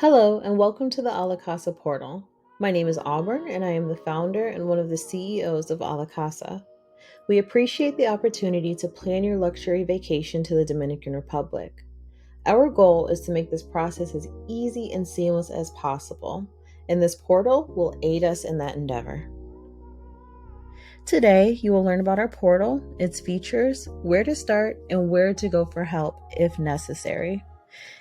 Hello, and welcome to the Alacasa portal. My name is Auburn, and I am the founder and one of the CEOs of Alacasa. We appreciate the opportunity to plan your luxury vacation to the Dominican Republic. Our goal is to make this process as easy and seamless as possible, and this portal will aid us in that endeavor. Today, you will learn about our portal, its features, where to start, and where to go for help if necessary.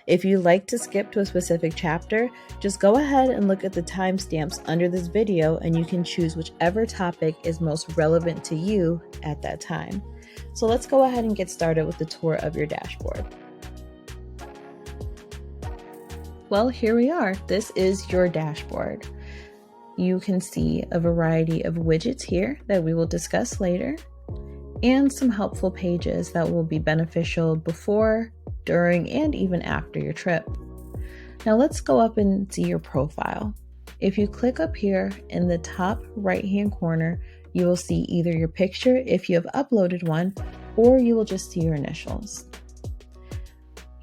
If you'd like to skip to a specific chapter, just go ahead and look at the timestamps under this video and you can choose whichever topic is most relevant to you at that time. So let's go ahead and get started with the tour of your dashboard. Well, here we are. This is your dashboard. You can see a variety of widgets here that we will discuss later, and some helpful pages that will be beneficial before, during, and even after your trip. Now let's go up and see your profile. If you click up here in the top right-hand corner, you will see either your picture if you have uploaded one, or you will just see your initials.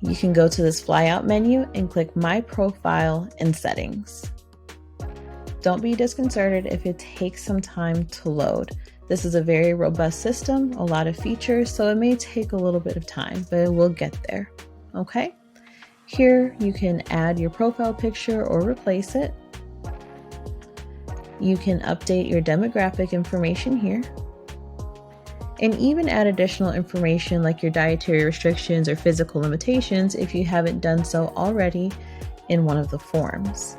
You can go to this flyout menu and click My Profile and Settings. Don't be disconcerted if it takes some time to load. This is a very robust system, a lot of features, so it may take a little bit of time, but it will get there. Okay? Here you can add your profile picture or replace it. You can update your demographic information here, and even add additional information like your dietary restrictions or physical limitations if you haven't done so already in one of the forms.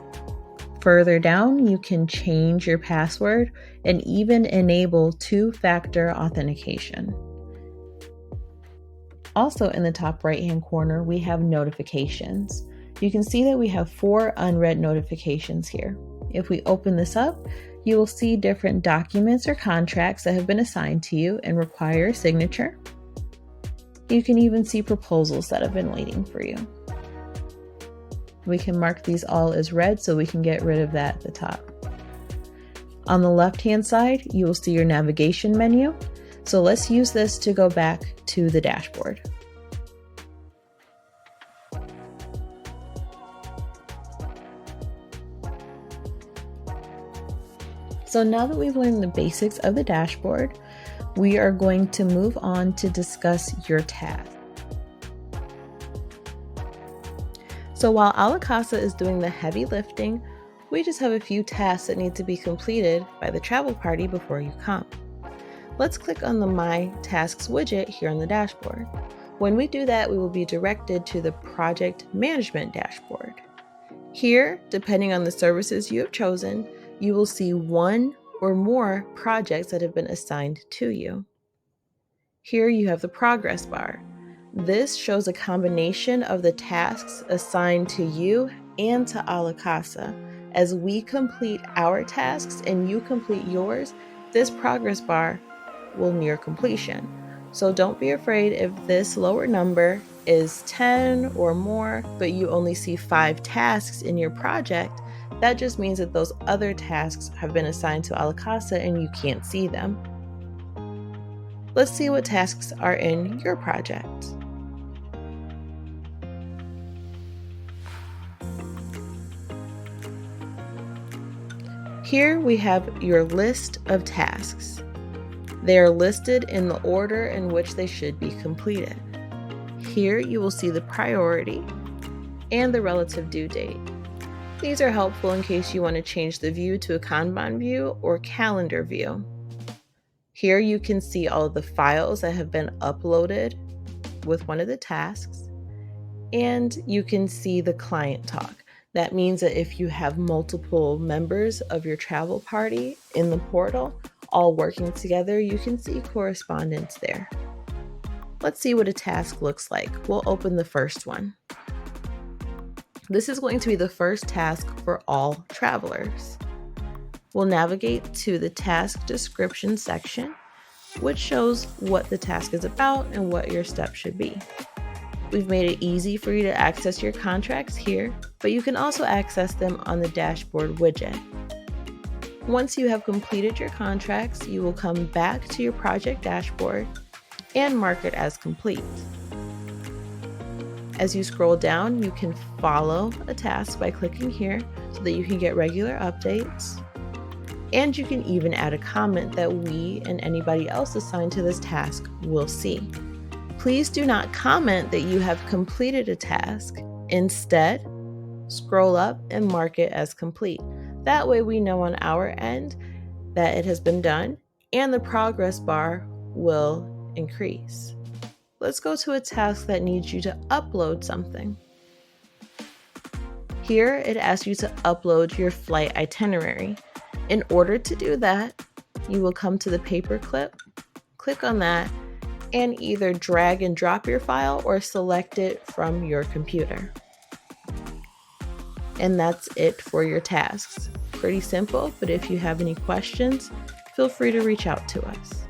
Further down, you can change your password and even enable two-factor authentication. Also in the top right-hand corner, we have notifications. You can see that we have 4 unread notifications here. If we open this up, you will see different documents or contracts that have been assigned to you and require a signature. You can even see proposals that have been waiting for you. We can mark these all as read so we can get rid of that at the top. On the left-hand side, you will see your navigation menu. So let's use this to go back to the dashboard. So now that we've learned the basics of the dashboard, we are going to move on to discuss your task. So while Alacasa is doing the heavy lifting, we just have a few tasks that need to be completed by the travel party before you come. Let's click on the My Tasks widget here on the dashboard. When we do that, we will be directed to the Project Management dashboard. Here, depending on the services you have chosen, you will see one or more projects that have been assigned to you. Here you have the progress bar. This shows a combination of the tasks assigned to you and to Alacasa. As we complete our tasks and you complete yours, this progress bar will near completion. So don't be afraid if this lower number is 10 or more, but you only see 5 tasks in your project. That just means that those other tasks have been assigned to Alacasa and you can't see them. Let's see what tasks are in your project. Here we have your list of tasks. They are listed in the order in which they should be completed. Here you will see the priority and the relative due date. These are helpful in case you want to change the view to a Kanban view or calendar view. Here you can see all of the files that have been uploaded with one of the tasks, and you can see the client talk. That means that if you have multiple members of your travel party in the portal, all working together, you can see correspondence there. Let's see what a task looks like. We'll open the first one. This is going to be the first task for all travelers. We'll navigate to the task description section, which shows what the task is about and what your steps should be. We've made it easy for you to access your contracts here, but you can also access them on the dashboard widget. Once you have completed your contracts, you will come back to your project dashboard and mark it as complete. As you scroll down, you can follow a task by clicking here so that you can get regular updates. And you can even add a comment that we and anybody else assigned to this task will see. Please do not comment that you have completed a task. Instead, scroll up and mark it as complete. That way we know on our end that it has been done and the progress bar will increase. Let's go to a task that needs you to upload something. Here it asks you to upload your flight itinerary. In order to do that, you will come to the paperclip, click on that, and either drag and drop your file or select it from your computer. And that's it for your tasks. Pretty simple, but if you have any questions, feel free to reach out to us.